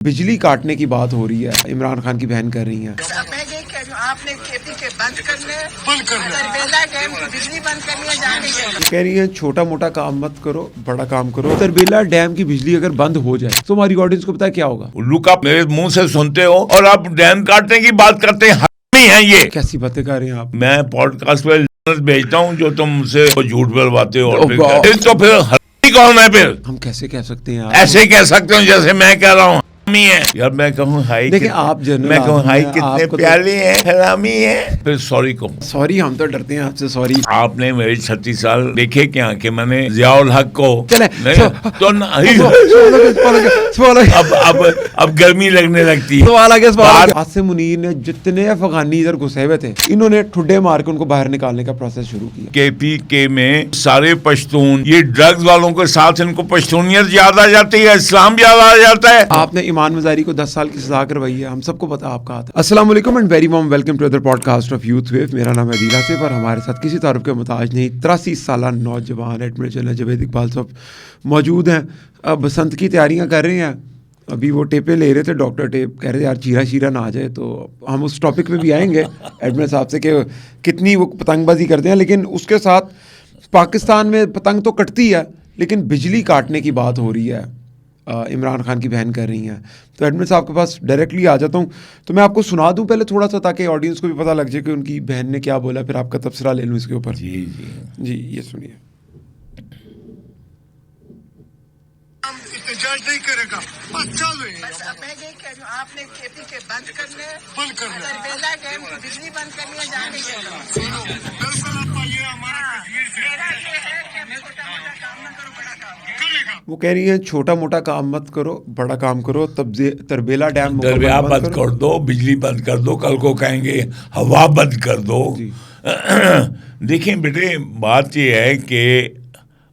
बिजली काटने की बात हो रही है, इमरान खान की बहन कर रही हैं। मैं ये कह रही हूँ, आपने खेती के बंद करने तरबेला डैम की बिजली बंद करनी है, जाने कह रही है छोटा मोटा काम मत करो, बड़ा काम करो। तरबेला डैम की बिजली अगर बंद हो जाए तो हमारी ऑडियंस को पता है क्या होगा। उल्लू का मेरे मुंह से सुनते हो और आप डैम काटने की बात करते हैं। हरामी है ये। कैसी बातें कर रहे हैं आप। मैं पॉडकास्ट पे भेजता हूँ जो तुम मुझसे झूठ बोलवाते हो, और वाह। तो फिर हरामी कौन है फिर? हम कैसे कह सकते हैं आप? ऐसे कह सकते हो जैसे मैं कह रहा हूँ हरामी है। यार मैं कहूँ हाई, देखिए आप जनरल मैं कहूँ हाई आदमी हैं, कितने आपको तो- प्यारे हैं, हरामी है, फिर सॉरी कहूँ। सॉरी, हम तो डरते हैं आपसे सॉरी। आपने मेरे 36 साल देखे क्या कि मैंने जियाउल हक को चले नहीं तो नहीं। अब गर्मी लगने लगती है। सवाल आ गया, सवाल आ गया। आसिम मुनीर ने जितने अफगानी इधर घुसे हुए थे, इन्होंने ठुड्डे मार के उनको बाहर निकालने का प्रोसेस शुरू किया। KPK में सारे पश्तून, ये ड्रग्स वालों के साथ इनको पश्तूनियत याद आ जाती है, इस्लाम याद आ जाता है। आपने ईमान मजारी को 10 साल की सजा करवाई है, हम सबको पता आपका हाथ है। अस्सलाम वालेकुम and very warm welcome to other podcast of Youth Wave. मेरा नाम है अदील आसिफ और हमारे साथ किसी तारुफ के मुताज नहीं 83 साल नौजवान एडमिट जनरल जवेद इकबाल साहब मौजूद हैं। अब बसंत की तैयारियां कर रहे हैं। अभी वो टेपें ले रहे थे, डॉक्टर टेप, कह रहे थे यार चीरा शीरा ना आ जाए। तो हम उस टॉपिक पे भी आएंगे एडमिट साहब से कि कितनी वो पतंगबाजी करते हैं। लेकिन उसके साथ पाकिस्तान में पतंग तो कटती है, लेकिन बिजली काटने की बात हो रही है, इमरान खान की बहन कर रही हैं। तो एडमिट साहब के पास डायरेक्टली आ जाता हूँ। तो मैं आपको सुना दूँ पहले थोड़ा सा, ताकि ऑडियंस को भी पता लग जाए कि उनकी बहन ने क्या बोला, फिर आपका तबसरा ले लूँ इसके ऊपर। जी जी जी ये सुनिए। जज नहीं करेगा, बस चल रही है। मैं ये कह रही हूँ, आपने खेती के बंद करने तरबेला डैम की बिजली बंद करनी है, जाने दरअसल आपका ये हमारा कश्मीर से मेरा ये है कि मैं छोटा मोटा काम न करो, बड़ा काम करेगा। वो कह रही है छोटा मोटा काम मत करो, बड़ा काम करो। तब तरबेला डैम दरगाह बंद कर दो, बिजली बंद कर दो, कल को कहेंगे हवा बंद कर दो। देखिए बेटे, बात ये है कि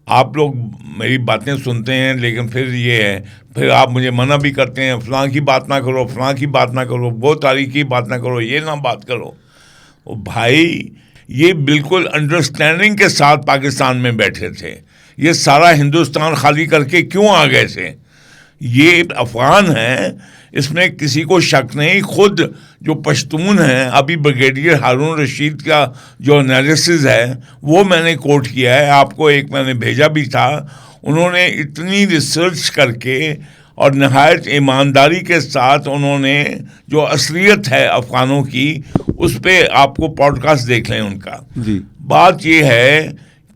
आप लोग मेरी बातें सुनते हैं, लेकिन फिर ये है, फिर आप मुझे मना भी करते हैं, फलां की बात ना करो, फलां की बात ना करो, वो तारीख की बात ना करो, ये ना बात करो। ओ भाई, ये बिल्कुल अंडरस्टैंडिंग के साथ पाकिस्तान में बैठे थे। ये सारा हिंदुस्तान खाली करके क्यों आ गए थे? ये अफगान हैं, इसमें किसी को शक नहीं। खुद जो पश्तून हैं, अभी ब्रिगेडियर हारून रशीद का जो एनालिसिस है वो मैंने कोट किया है, आपको एक मैंने भेजा भी था। उन्होंने इतनी रिसर्च करके और नहायत ईमानदारी के साथ उन्होंने जो असलियत है अफगानों की, उस पर आपको पॉडकास्ट देख लें उनका। जी बात ये है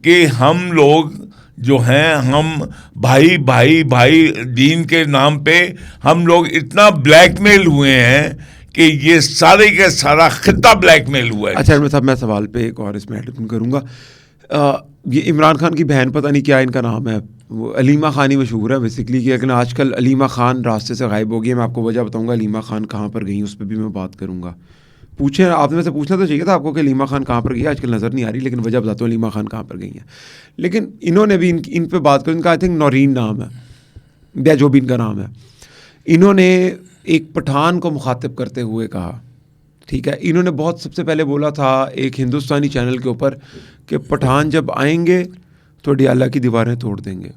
कि हम लोग जो हैं, हम भाई भाई भाई दीन के नाम पे हम लोग इतना ब्लैकमेल हुए हैं कि ये सारे के सारा खिता ब्लैकमेल हुआ है। अच्छा साहब, मैं सवाल पे एक और इसमें एड करूँगा। ये इमरान खान की बहन, पता नहीं क्या इनका नाम है, वो अलीमा खान ही मशहूर है बेसिकली, लेकिन आजकल अलीमा खान रास्ते से गायब हो गई है। मैं आपको वजह बताऊँगा अलीमा खान कहाँ पर गई, उस पर भी मैं बात करूँगा। पूछे, आपने में से पूछना तो चाहिए था आपको कि अलीमा खान कहाँ पर गई, आजकल नज़र नहीं आ रही, लेकिन वजह बताता हूँ अलीमा खान कहाँ पर गई हैं। लेकिन इन्होंने भी इन पे बात करी, इनका आई थिंक नौरीन नाम है या जो भी इनका नाम है। इन्होंने एक पठान को मुखातिब करते हुए कहा, ठीक है, इन्होंने बहुत सबसे पहले बोला था एक हिंदुस्तानी चैनल के ऊपर कि पठान जब आएंगे तो डियाला की दीवारें तोड़ देंगे।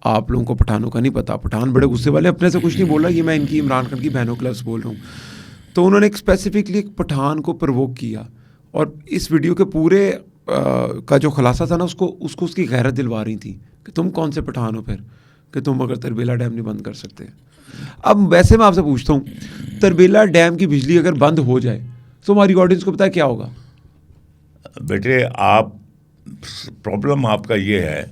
आप लोगों को पठानों का नहीं पता, पठान बड़े गुस्से वाले, अपने से कुछ नहीं बोला, ये मैं इनकी इमरान खान की बहनों के लफ्ज़ बोल रहा हूँ। तो उन्होंने एक स्पेसिफिकली एक पठान को प्रवोक किया और इस वीडियो के पूरे का जो खुलासा था ना, उसको उसकी गैरत दिलवा रही थी कि तुम कौन से पठान हो फिर, कि तुम अगर तरबेला डैम नहीं बंद कर सकते। अब वैसे मैं आपसे पूछता हूँ, तरबेला डैम की बिजली अगर बंद हो जाए तो हमारी ऑडियंस को पता है क्या होगा। बेटे, आप प्रॉब्लम आपका ये है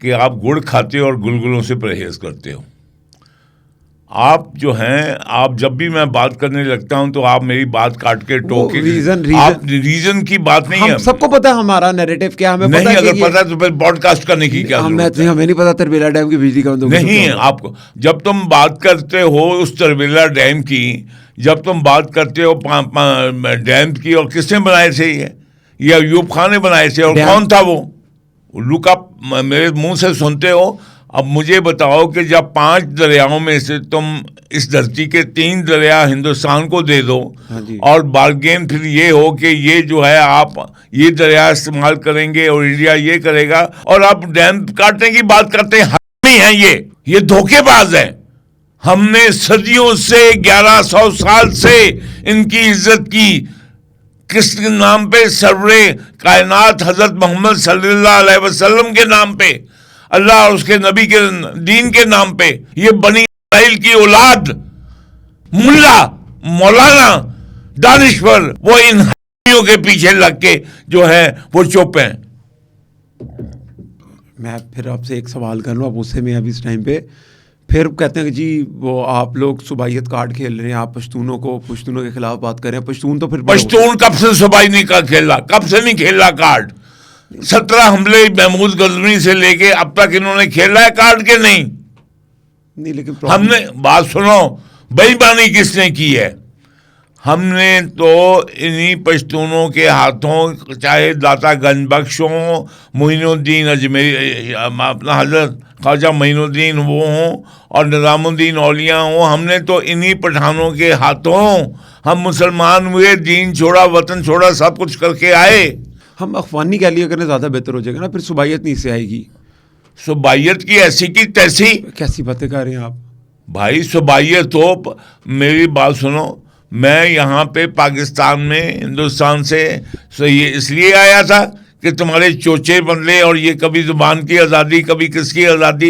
कि आप गुड़ खाते हो और गुलगुलों से परहेज करते हो। आप जो हैं, आप जब भी मैं बात करने लगता हूं तो आप मेरी बात काट के टोके। आप रीजन की बात नहीं है, सबको पता है हमारा नैरेटिव क्या, हमें नहीं पता अगर पता है तो फिर पॉडकास्ट करने की क्या जरूरत है? हमें नहीं पता तरबेला डैम की बिजली का नहीं है आपको। जब तुम बात करते हो उस तरबेला डैम की, जब तुम बात करते हो डैम की, और किसने बनाए थे ये अयूब खान ने बनाए थे, और कौन था वो? उल्लू का मेरे मुंह से सुनते हो। अब मुझे बताओ कि जब 5 दरियाओं में से तुम इस धरती के 3 दरिया हिंदुस्तान को दे दो, और बारगेन फिर ये हो कि ये जो है आप ये दरिया इस्तेमाल करेंगे और इंडिया ये करेगा, और आप डैम काटने की बात करते हैं। हरामी हैं ये धोखेबाज है, हमने सदियों से 1100 साल से इनकी इज्जत की। किसके नाम पे? सरवरे कायनात हजरत मोहम्मद सल्लल्लाहु अलैहि वसल्लम के नाम पे, अल्लाह और उसके नबी के दीन के नाम पे। ये बनी इस्राइल की औलाद, मुल्ला, मौलाना, दानिश्वर, वो इन हरामियों के पीछे लग के जो है वो चुप हैं। मैं फिर आपसे एक सवाल कर लूँ, आप उससे में अभी इस टाइम पे फिर कहते हैं कि जी वो आप लोग सुबाइयत कार्ड खेल रहे हैं, आप पश्तूनों के खिलाफ बात कर रहे हैं। पश्तून तो फिर पश्तून कब से सुबाई नहीं का खेला? कब से नहीं खेला कार्ड? 17 हमले महमूद गजनवी से लेके अब तक इन्होंने खेला है कार्ड के? नहीं, लेकिन हमने बात सुनो, बेईमानी किसने की है? हमने तो इन्हीं पश्तूनों के हाथों, चाहे दाता गंजबख्श हो, मोइनुद्दीन अजमेरी, अपना हजरत ख्वाजा मोइनुद्दीन वो हों और निज़ामुद्दीन औलिया हों, हमने तो इन्हीं पठानों के हाथों हम मुसलमान हुए, दीन छोड़ा, वतन छोड़ा, सब कुछ करके आए। हम अफवानी कह लिया करें ज़्यादा बेहतर हो जाएगा ना, फिर सुबाइयत नहीं से आएगी। सुबाइयत की ऐसी की तैसी कैसी बातें कर रहे हैं आप भाई? सुबाइयत तो, मेरी बात सुनो, मैं यहाँ पे पाकिस्तान में हिंदुस्तान से ये इसलिए आया था कि तुम्हारे चोचे बदले, और ये कभी जुबान की आज़ादी, कभी किसकी आज़ादी।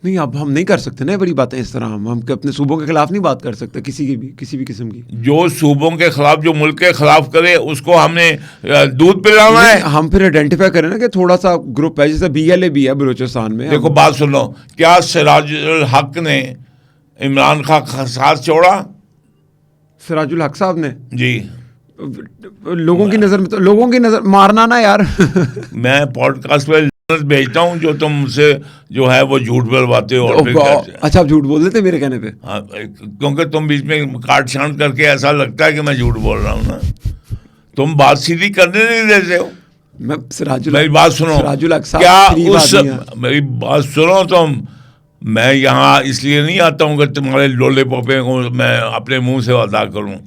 नहीं, अब हम नहीं कर सकते ना बड़ी बातें इस तरह। हम अपने सूबों के खिलाफ नहीं बात कर सकते, किसी भी किस्म की। जो सूबों के खिलाफ, जो मुल्क के खिलाफ करे, उसको हमने दूध पिलाना है। हम फिर आइडेंटिफाई करें ना कि थोड़ा सा ग्रुप है, जैसे BLA भी है बलूचिस्तान में। देखो बात सुनो, क्या सिराजुल हक ने इमरान खान का साथ छोड़ा? सिराजुल हक साहब ने जी, लोगों की नज़र में तो, लोगों की नज़र मारना ना यार। मैं पॉडकास्ट पे भेजता हूँ जो तुम मुझसे जो है वो झूठ बोलवाते हो। और अच्छा, आप झूठ बोल देते मेरे कहने पे? हाँ, क्योंकि तुम बीच में काट छांट करके ऐसा लगता है कि मैं झूठ बोल रहा हूँ ना। तुम बात सीधी करने नहीं देते हो। मैं मेरी बात सुनो, सिराजुल हक साहब क्या उस, मेरी बात सुनो तुम, मैं यहाँ इसलिए नहीं आता हूँ कि तुम्हारे लोले पोपे को मैं अपने मुंह से अदा करूँ।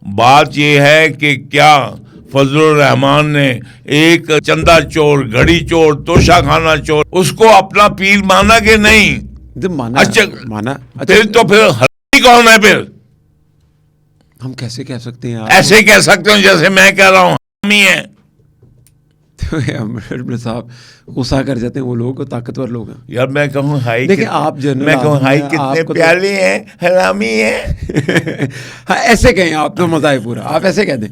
बात यह है कि क्या फजलुर रहमान ने एक चंदा चोर, घड़ी चोर, तोशा खाना चोर, उसको अपना पीर माना कि नहीं? माना। अच्छा, माना। फिर तो फिर हरामी कौन है? फिर हम कैसे कह सकते हैं? ऐसे कह सकते हो जैसे मैं कह रहा हूँ हरामी है। अमर साहब गुस्सा कर जाते हैं, वो लोग ताकतवर लोग हैं यार। मैं कहूँ हाई, देखिए आप जनरल, मैं कहूँ हाई कितने प्यारे हैं, हरामी है। हाँ, ऐसे कहें आप तो मजा है पूरा, आप ऐसे कह दें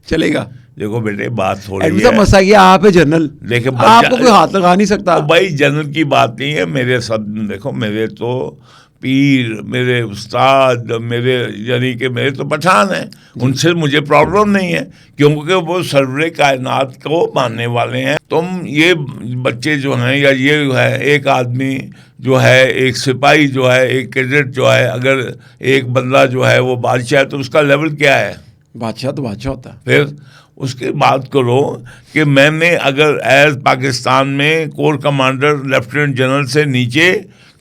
चलेगा। देखो बेटे बात थोड़ी है, मसा ये आप है जनरल, देखिए आपको कोई हाथ लगा नहीं सकता। भाई जनरल की बात नहीं है। मेरे सब देखो, मेरे तो पीर, मेरे उस्ताद, मेरे यानी कि मेरे तो पठान हैं, उनसे मुझे प्रॉब्लम नहीं है, क्योंकि वो सरवरे कायनात को मानने वाले हैं। तुम ये बच्चे जो हैं, या ये है एक आदमी जो है, एक सिपाही जो है, एक कैडेट जो है, अगर एक बंदा जो है वो बादशाह है तो उसका लेवल क्या है? बादशाह तो बादशाह होता है। फिर उसकी बात करो कि मैंने अगर एज पाकिस्तान में कोर कमांडर लेफ्टिनेंट जनरल से नीचे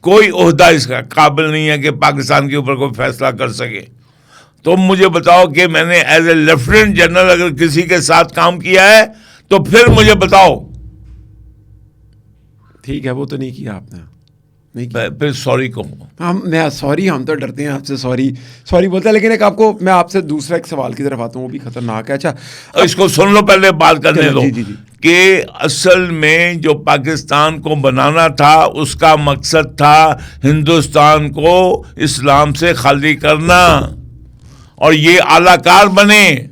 कोई ओहदा इसका काबिल नहीं है कि पाकिस्तान के ऊपर कोई फैसला कर सके, तो मुझे बताओ कि मैंने एज ए लेफ्टिनेंट जनरल अगर किसी के साथ काम किया है तो फिर मुझे बताओ। ठीक है, वो तो नहीं किया आपने, नहीं किया। फिर सॉरी कहूँ हम तो डरते हैं आपसे सॉरी बोलते हैं। लेकिन एक आपको मैं आपसे दूसरा एक सवाल की तरफ आता हूँ, वो भी खतरनाक है। अच्छा, इसको सुन लो, पहले बात करने दो। जी। कि असल में जो पाकिस्तान को बनाना था उसका मकसद था हिंदुस्तान को इस्लाम से खाली करना, और ये आलाकार बने।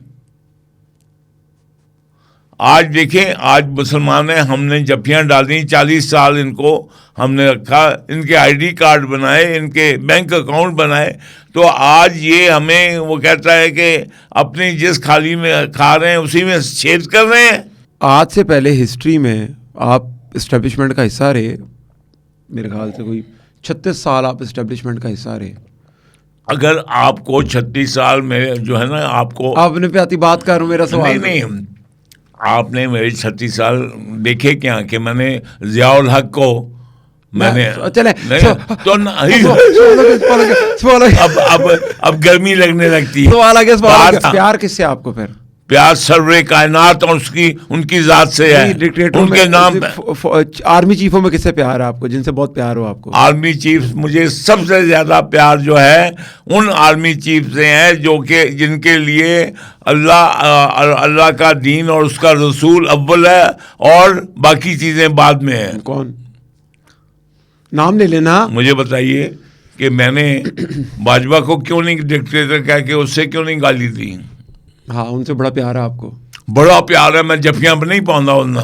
आज देखें, आज मुसलमान हैं, हमने जफियाँ डाली, 40 साल इनको हमने रखा, इनके आईडी कार्ड बनाए, इनके बैंक अकाउंट बनाए, तो आज ये हमें वो कहता है कि अपनी जिस खाली में खा रहे हैं उसी में छेद कर रहे हैं। आज से पहले हिस्ट्री में आप इस्टेब्लिशमेंट का हिस्सा रहे, मेरे ख्याल से कोई 36 साल आप इस्टेब्लिशमेंट का हिस्सा रहे। अगर आपको 36 साल में जो है ना, आपको आपने पे आती बात कर रहा हूँ, मेरा सवाल नहीं, आपने मेरे 36 साल देखे क्या कि मैंने ज़ियाउल हक को मैंने चले तो अब गर्मी लगने लगती है। सवाल आ गया, प्यार किससे आपको? फिर प्यार सर्वरे कायनात और उसकी उनकी जात से है। डिक्टेटर उनके नाम आर्मी चीफों में किससे प्यार है आपको, जिनसे बहुत प्यार हो आपको? आर्मी चीफ, मुझे सबसे ज्यादा प्यार जो है उन आर्मी चीफ से है जो कि जिनके लिए अल्लाह का दीन और उसका रसूल अव्वल है और बाकी चीजें बाद में है। कौन? नाम ले लेना। मुझे बताइए कि मैंने बाजवा को क्यों नहीं डिक्टेटर कह के उससे क्यों नहीं गाली दी? हाँ, उनसे बड़ा प्यार है आपको। बड़ा प्यार है, मैं जफियां पर नहीं पाਉਂਦਾ उन्ना,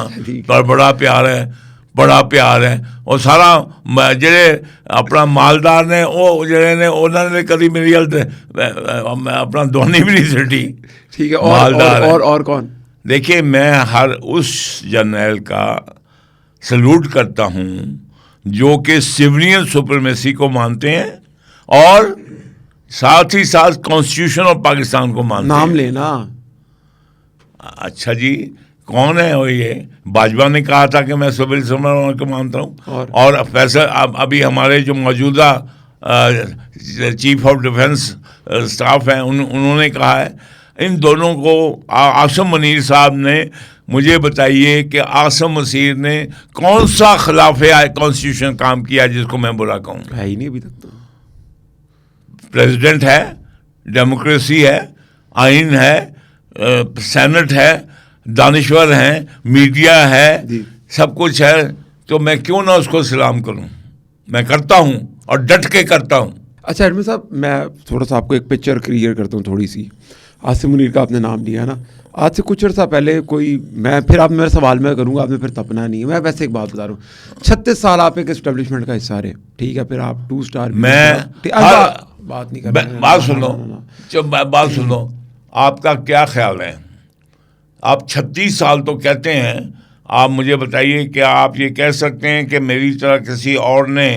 पर बड़ा प्यार है, बड़ा प्यार है। और सारा जेड़े अपना मालदार ने वो जेड़े ने उन्होंने कभी मेरी गल अपना दोनी भी नहीं सटी। ठीक है, मालदार है। और कौन? देखिए, मैं हर उस जर्नल का सल्यूट करता हूं जो कि सिविलियन सुप्रीमेसी को मानते हैं और साथ ही साथ कॉन्स्टिट्यूशन ऑफ पाकिस्तान को मानते हैं। नाम लेना। अच्छा जी, कौन है वो? ये बाजवा ने कहा था कि मैं सिविल सर्वेंट को मानता हूँ और फैसला अभी हमारे जो मौजूदा चीफ ऑफ डिफेंस स्टाफ हैं उन्होंने कहा है। इन दोनों को आसम मुनीर साहब ने मुझे बताइए कि आसम मसीर ने कौन सा खिलाफ कॉन्स्टिट्यूशन काम किया जिसको मैं बुरा कहूँ? है ही नहीं अभी तक तो। प्रेसिडेंट है, डेमोक्रेसी है, आइन है, सेनेट है, दानिश्वर हैं, मीडिया है, सब कुछ है, तो मैं क्यों ना उसको सलाम करूं? मैं करता हूं और डट के करता हूं। अच्छा एडमिन साहब, मैं थोड़ा सा आपको एक पिक्चर क्रिएट करता हूँ थोड़ी सी। आसिम मुनीर का आपने नाम लिया ना, आज से कुछ अर्सा पहले कोई, मैं फिर आप मेरा सवाल मैं करूँगा, आपने फिर तपना नहीं है। मैं वैसे एक बात बता रहा हूँ, 36 साल आप एक एस्टेब्लिशमेंट का हिस्सा रहे, ठीक है, फिर आप 2 स्टार बात नहीं कर रहे। बात सुनो, बात सुनो, आपका क्या ख्याल है? आप 36 साल तो कहते हैं, आप मुझे बताइए क्या आप ये कह सकते हैं कि मेरी तरह किसी और ने?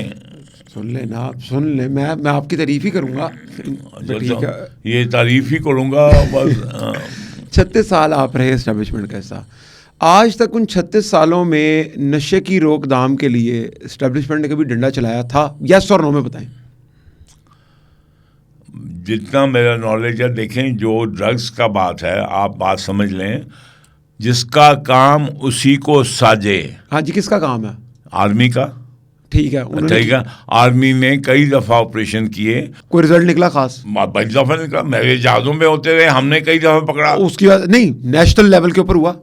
सुन ले ना, आप सुन ले, मैं आपकी तारीफ ही करूँगा। ठीक है, ये तारीफ ही करूँगा बस। 36 साल आप रहे एस्टेब्लिशमेंट का हिस्सा, आज तक उन 36 सालों में नशे की रोकथाम के लिए एस्टेब्लिशमेंट ने कभी डंडा चलाया था? यस और नो में बताएं। जितना मेरा नॉलेज है, देखें, जो ड्रग्स का बात है, आप बात समझ लें, जिसका काम उसी को साजे। हाँ जी, किसका काम है? आर्मी का। ठीक है, ठीक है, आर्मी ने कई दफ़ा ऑपरेशन किए, कोई रिजल्ट निकला खास? बड़ी दफ़ा निकला, मेरे जहाज़ों में होते रहे, हमने कई दफ़ा पकड़ा। उसकी बात नहीं, नेशनल लेवल के ऊपर हुआ।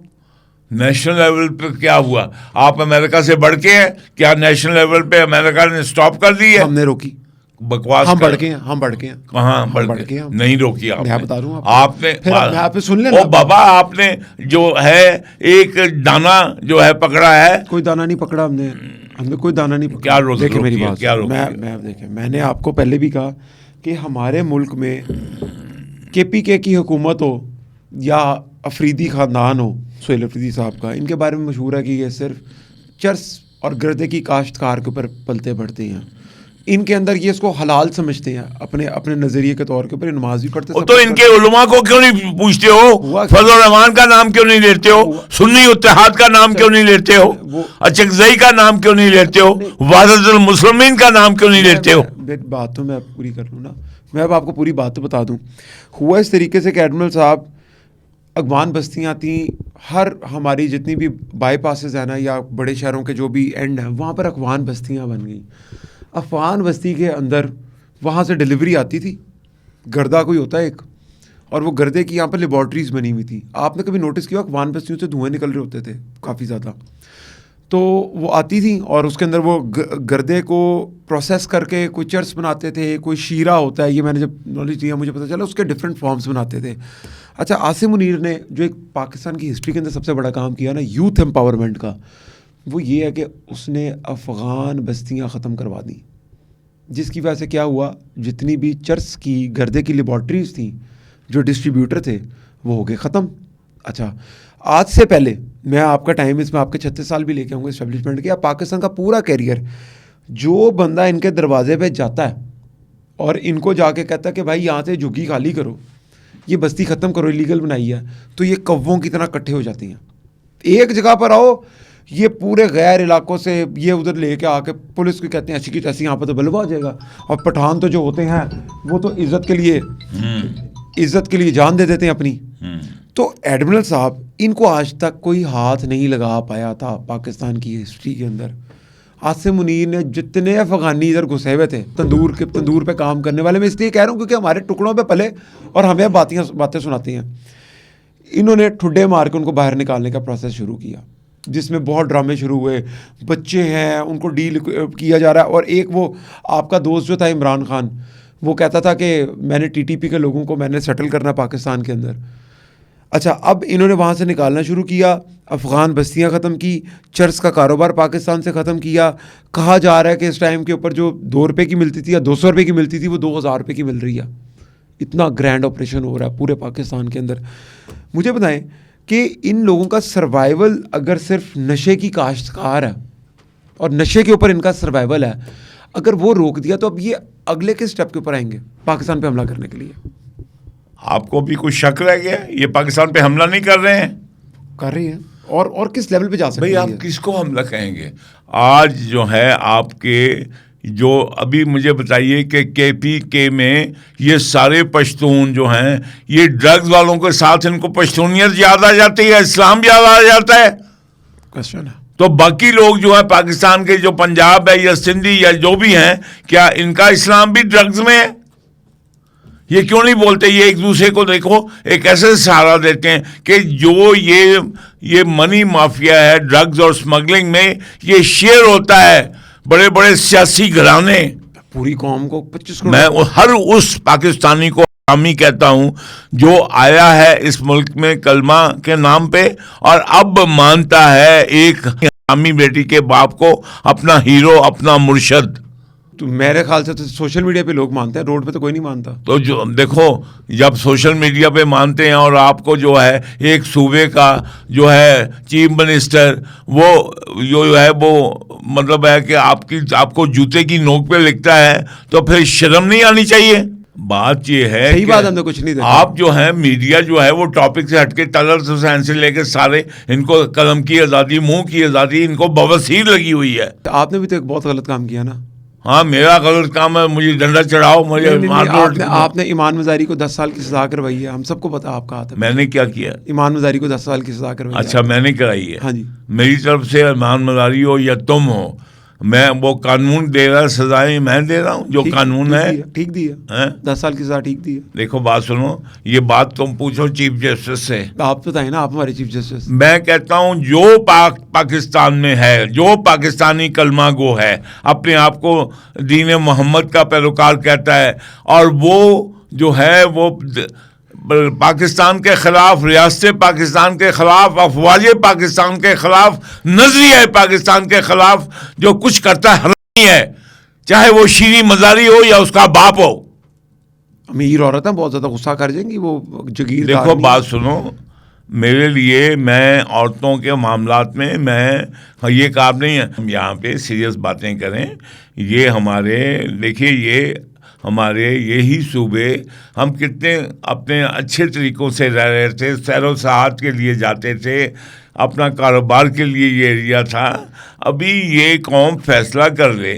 नेशनल लेवल पे क्या हुआ? आप अमेरिका से बढ़ के हैं क्या? नेशनल लेवल पे अमेरिका ने स्टॉप कर दी है? हमने रोकी। बकवास, हम बढ़ के हैं, हम बढ़ के हैं। कहाँ बढ़ के? नहीं रोकी आपने। मैं बता रहा हूँ आपने, फिर आप सुन लेना। ओ बाबा, आपने जो है एक दाना जो है पकड़ा है। कोई दाना नहीं पकड़ा हमने कोई दाना नहीं पकड़ा। क्या रोक? देखिए मेरी बात, क्या मैं देखिए, मैंने आपको पहले भी कहा कि हमारे मुल्क में KPK की हुकूमत हो या अफरीदी ख़ानदान हो, सुहेल अफरीदी साहब का, इनके बारे में मशहूर है कि ये सिर्फ चर्स और गर्दे की काश्तकार के ऊपर पलते बढ़ते हैं। इनके अंदर ये इसको हलाल समझते हैं अपने नजरिए के तौर के ऊपर, नमाज भी पढ़ते। तो इनके उलमा को क्यों नहीं पूछते हो? फजल रहमान का नाम क्यों नहीं लेते हो? सुन्नी इत्तेहाद का नाम क्यों नहीं लेते हो? अचकजई का नाम क्यों नहीं लेते हो? वादतुल मुस्लिमीन का नाम क्यों नहीं लेते हो? बात तो मैं पूरी कर लूँ ना, मैं अब आपको पूरी बात तो बता दूँ। हुआ इस तरीके से कि एडमिरल साहब, अगवान बस्तियाँ थी, हर हमारी जितनी भी बाईपासेस हैं ना, या बड़े शहरों के जो भी एंड हैं, वहाँ पर अगवान बस्तियाँ बन गई। अफगान बस्ती के अंदर वहाँ से डिलीवरी आती थी, गर्दा कोई होता है एक, और वो गर्दे की यहाँ पर लेबॉर्ट्रीज़ बनी हुई थी। आपने कभी नोटिस किया अफगान बस्तियों से धुएं निकल रहे होते थे काफ़ी ज़्यादा, तो वो आती थी और उसके अंदर वो गर्दे को प्रोसेस करके कोई चर्स बनाते थे, कोई शीरा होता है, ये मैंने जब नॉलेज दिया मुझे पता चला, उसके डिफरेंट फॉर्म्स बनाते थे। अच्छा, आसिम मुनीर ने जो एक पाकिस्तान की हिस्ट्री के अंदर सबसे बड़ा काम किया ना यूथ एम्पावरमेंट का, वो ये है कि उसने अफ़गान बस्तियाँ ख़त्म करवा दी, जिसकी वजह से क्या हुआ, जितनी भी चर्स की गर्दे की लेबॉर्ट्रीज़ थी, जो डिस्ट्रीब्यूटर थे, वो हो गए ख़त्म। अच्छा, आज से पहले मैं आपका टाइम इसमें आपके 36 साल भी लेके आऊँगा इस्टेब्लिशमेंट के, या पाकिस्तान का पूरा कैरियर, जो बंदा इनके दरवाजे पे जाता है और इनको जाके कहता है कि भाई यहाँ से झुग्गी खाली करो, ये बस्ती ख़त्म करो, इलीगल बनाई है, तो ये कौवों की तरह इकट्ठे हो जाती हैं। एक जगह पर आओ, ये पूरे गैर इलाकों से ये उधर लेके आके पुलिस को कहते हैं ऐसी की तैसी, यहाँ पर तो बलवा हो जाएगा। और पठान तो जो होते हैं वो तो इज़्ज़त के लिए जान दे देते हैं अपनी। तो एडमिरल साहब, इनको आज तक कोई हाथ नहीं लगा पाया था पाकिस्तान की हिस्ट्री के अंदर। आसिम मुनीर ने जितने अफगानी इधर घुसे हुए थे तंदूर पे काम करने वाले, मैं इसलिए कह रहा हूँ क्योंकि हमारे टुकड़ों पे पले और हमें बातें सुनाती हैं। इन्होंने ठुड्डे मार के उनको बाहर निकालने का प्रोसेस शुरू किया, जिसमें बहुत ड्रामे शुरू हुए। बच्चे हैं, उनको डील किया जा रहा है। और एक वो आपका दोस्त जो था इमरान खान, वो कहता था कि मैंने टीटीपी के लोगों को मैंने सेटल करना पाकिस्तान के अंदर। अच्छा, अब इन्होंने वहाँ से निकालना शुरू किया, अफ़गान बस्तियाँ ख़त्म की, चर्च का कारोबार पाकिस्तान से ख़त्म किया। कहा जा रहा है कि इस टाइम के ऊपर जो 2 रुपये की मिलती थी या 200 रुपये की मिलती थी, वो 2000 रुपये की मिल रही है। इतना ग्रैंड ऑपरेशन हो रहा है पूरे पाकिस्तान के अंदर। मुझे बताएं कि इन लोगों का सर्वाइवल अगर सिर्फ नशे की काश्तकार है और नशे के ऊपर इनका सर्वाइवल है, अगर वो रोक दिया तो अब ये अगले के स्टेप के ऊपर आएंगे पाकिस्तान पे हमला करने के लिए? आपको भी कुछ शक रह गया? ये पाकिस्तान पे हमला नहीं कर रहे हैं? कर रही हैं। और किस लेवल पे जा सकते भाई हैं? आप किसको हमला कहेंगे? आज जो है आपके जो अभी मुझे बताइए कि KPK में ये सारे पश्तून जो हैं, ये ड्रग्स वालों के साथ इनको पश्तूनियत याद आ जाती है, इस्लाम याद आ जाता है। क्वेश्चन है। तो बाकी लोग जो है पाकिस्तान के, जो पंजाब है या सिंधी या जो भी हैं, क्या इनका इस्लाम भी ड्रग्स में है? ये क्यों नहीं बोलते? ये एक दूसरे को देखो एक ऐसे सहारा देते हैं कि जो ये मनी माफिया है, ड्रग्स और स्मगलिंग में ये शेयर होता है बड़े बड़े सियासी घराने। पूरी कौम को 25 करोड़। मैं हर उस पाकिस्तानी को हरामी कहता हूं जो आया है इस मुल्क में कलमा के नाम पे और अब मानता है एक हरामी बेटी के बाप को अपना हीरो, अपना मुर्शद। तो मेरे ख्याल से तो सोशल मीडिया पे लोग मानते हैं, रोड पे तो कोई नहीं मानता। तो जो देखो, जब सोशल मीडिया पे मानते हैं और आपको जो है एक सूबे का जो है चीफ मिनिस्टर वो जो है वो मतलब है कि आपको जूते की नोक पे लिखता है, तो फिर शर्म नहीं आनी चाहिए? बात ये है सही बात, हमने कुछ नहीं देखा। आप जो है मीडिया जो है वो टॉपिक से हटके तलत हुसैन से लेकर सारे इनको कलम की आज़ादी, मुंह की आज़ादी, इनको बवासीर लगी हुई है। तो आपने भी तो एक बहुत गलत काम किया ना। हाँ, मेरा गलत काम है, मुझे डंडा चढ़ाओ, मुझे मार दो। आपने ईमान मजारी को 10 साल की सजा करवाई है, हम सबको पता आपका हाथ है। मैंने क्या किया? ईमान मजारी को 10 साल की सजा करवाई। अच्छा, मैंने कराई है? हाँ जी। मेरी तरफ से ईमान मजारी हो या तुम हो, मैं वो कानून दे रहा, सजाएं मैं दे रहा हूँ जो कानून है। ठीक दिया 10 साल की सजा ठीक दी है। देखो बात सुनो, ये बात तुम पूछो चीफ जस्टिस से। आप बताइए ना, आप हमारे चीफ जस्टिस। मैं कहता हूँ जो पाकिस्तान में है, जो पाकिस्तानी कलमा गो है, अपने आप को दीन मोहम्मद का पैरोकार कहता है, और वो जो है वो पाकिस्तान के खिलाफ, रियासत पाकिस्तान के खिलाफ, अफवाज पाकिस्तान के खिलाफ, नजरिया पाकिस्तान के खिलाफ जो कुछ करता है हरामी है, चाहे वो शीरी मजारी हो या उसका बाप हो। अमीर औरत है, बहुत ज्यादा गुस्सा कर जाएंगी वो जगीर। देखो बात सुनो, मेरे लिए, मैं औरतों के मामलात में मैं ये काम नहीं है हम यहाँ पे सीरियस बातें करें। ये हमारे, देखिए ये हमारे यही सूबे, हम कितने अपने अच्छे तरीक़ों से रह रहे थे, सैरो सयाहत के लिए जाते थे, अपना कारोबार के लिए ये एरिया था। अभी ये कौम फैसला कर ले,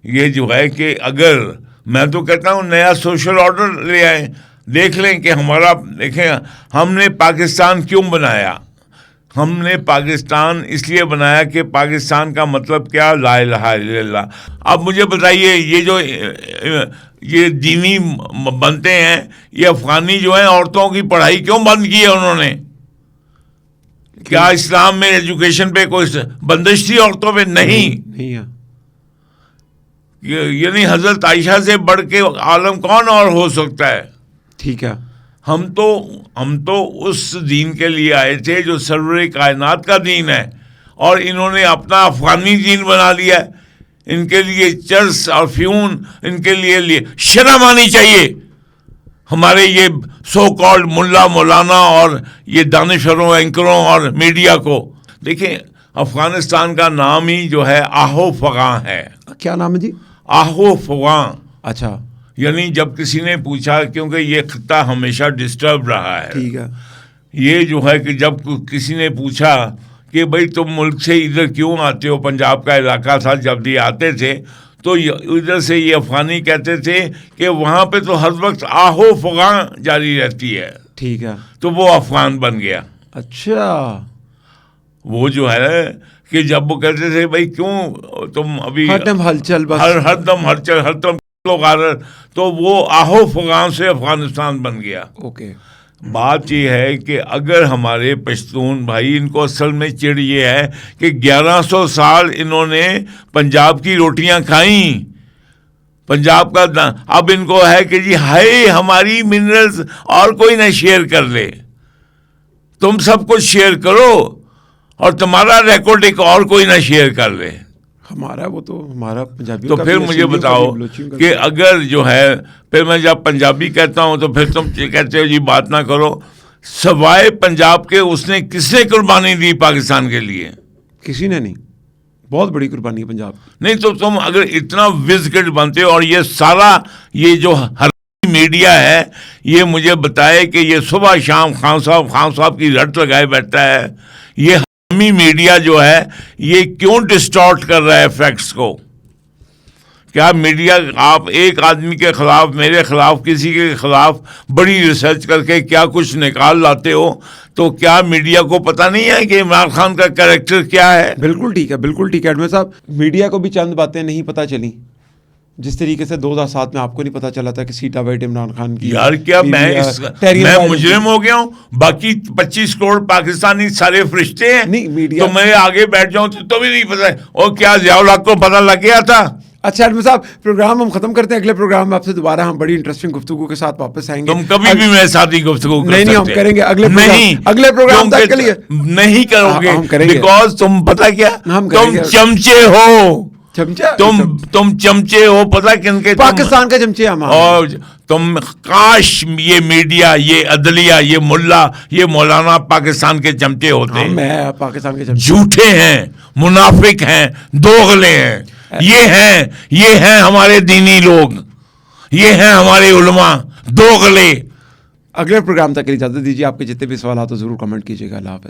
ये जो है कि अगर, मैं तो कहता हूँ नया सोशल ऑर्डर ले आए, देख लें कि हमारा, देखें हमने पाकिस्तान क्यों बनाया। हमने पाकिस्तान इसलिए बनाया कि पाकिस्तान का मतलब क्या, ला इलाहा इल्लल्लाह। अब मुझे बताइए, ये जो ये दीनी बनते हैं, ये अफगानी जो हैं, औरतों की पढ़ाई क्यों बंद की है उन्होंने? क्या इस्लाम में एजुकेशन पे कोई बंदिश थी औरतों पे? नहीं है। यानी हजरत आयशा से बढ़ के आलम कौन और हो सकता है? ठीक है। हम तो उस दीन के लिए आए थे जो सरवर कायनात का दीन है, और इन्होंने अपना अफगानी दीन बना लिया। इनके लिए चर्च और फ्यून, इनके लिए शर्म आनी चाहिए। हमारे ये सो कॉल्ड मुल्ला मौलाना और ये दानिशवरों, एंकरों और मीडिया को देखें, अफगानिस्तान का नाम ही जो है आहो फगां है। क्या नाम है जी? आहो फगां। अच्छा, यानी जब किसी ने पूछा, क्योंकि ये खत्ता हमेशा डिस्टर्ब रहा है, ठीक है, ये जो है कि जब किसी ने पूछा कि भाई तुम मुल्क से इधर क्यों आते हो, पंजाब का इलाका था, जब ये आते थे तो इधर से ये अफगानी कहते थे कि वहाँ पे तो हर वक्त आहो फगां जारी रहती है। ठीक है। तो वो अफगान बन गया। अच्छा, वो जो है कि जब वो कहते थे भाई क्यों तुम अभी हरदम हलचल, बस हरदम हलचल, हरदम लोग आ रहे, तो वो आहो अफगान से अफगानिस्तान बन गया। ओके। बात ये है कि अगर हमारे पश्तून भाई, इनको असल में चिढ़ ये है कि 1100 साल इन्होंने पंजाब की रोटियां खाई, पंजाब का, अब इनको है कि जी हाय हमारी मिनरल्स और कोई ना शेयर कर ले, तुम सब कुछ शेयर करो और तुम्हारा रिकॉर्ड एक और कोई ना शेयर कर ले। हमारा वो तो हमारा पंजाबी। तो फिर मुझे बताओ कि अगर जो है, फिर मैं जब पंजाबी कहता हूं तो फिर तुम कहते हो जी बात ना करो। सवाए पंजाब के उसने किसने कुर्बानी दी पाकिस्तान के लिए? किसी ने नहीं। बहुत बड़ी कुर्बानी है पंजाब। नहीं तो तुम अगर इतना विजिट बनते हो, और ये सारा ये जो हर मीडिया है ये मुझे बताए कि ये सुबह शाम खान साहब की रट लगाए बैठता है, ये हमी मीडिया जो है ये क्यों डिस्टॉर्ट कर रहा है फैक्ट्स को? क्या मीडिया, आप एक आदमी के खिलाफ, मेरे खिलाफ, किसी के खिलाफ बड़ी रिसर्च करके क्या कुछ निकाल लाते हो, तो क्या मीडिया को पता नहीं है कि इमरान खान का कैरेक्टर क्या है? बिल्कुल ठीक है, बिल्कुल ठीक है एडमिन साहब। मीडिया को भी चंद बातें नहीं पता चली, जिस तरीके से 2007 में आपको नहीं पता चला था कि सीटा वाइट इमरान खान की। यार क्या मैं मुजरिम हो गया हूँ? बाकी 25 करोड़ पाकिस्तानी सारे फरिश्ते हैं, नहीं मीडिया तो मैं आगे बैठ जाऊं तो भी नहीं पता। और क्या ज़ियाउल हक को पता लग गया था? अच्छा एडमिन साहब, प्रोग्राम हम खत्म करते हैं। अगले प्रोग्राम में आपसे दोबारा हम बड़ी इंटरेस्टिंग गुफ्तगू के साथ वापस आएंगे। तुम कभी भी मेरे साथ ही गुफ्तगू कर नहीं, हम करेंगे अगले प्रोग्राम तक के लिए नहीं करोगे, हम करेंगे। बिकॉज तुम पता क्या, हम तुम करेंगे। चमचे हो, चमचा, तुम चमचे हो, पता किनके? पाकिस्तान का चमचे हम। और तुम, काश ये मीडिया, ये अदलिया, ये मुल्ला, ये मौलाना पाकिस्तान के चमचे होते। मैं पाकिस्तान के चमचे। झूठे हैं, मुनाफिक हैं, दोगले हैं। ये हैं हमारे दीनी लोग, ये हैं हमारे उलमा, दोगले। अगले प्रोग्राम तक के लिए इजाजत दीजिए। आपके जितने भी सवाल हो तो जरूर कमेंट कीजिएगा। अल्लाह हाफ़िज़।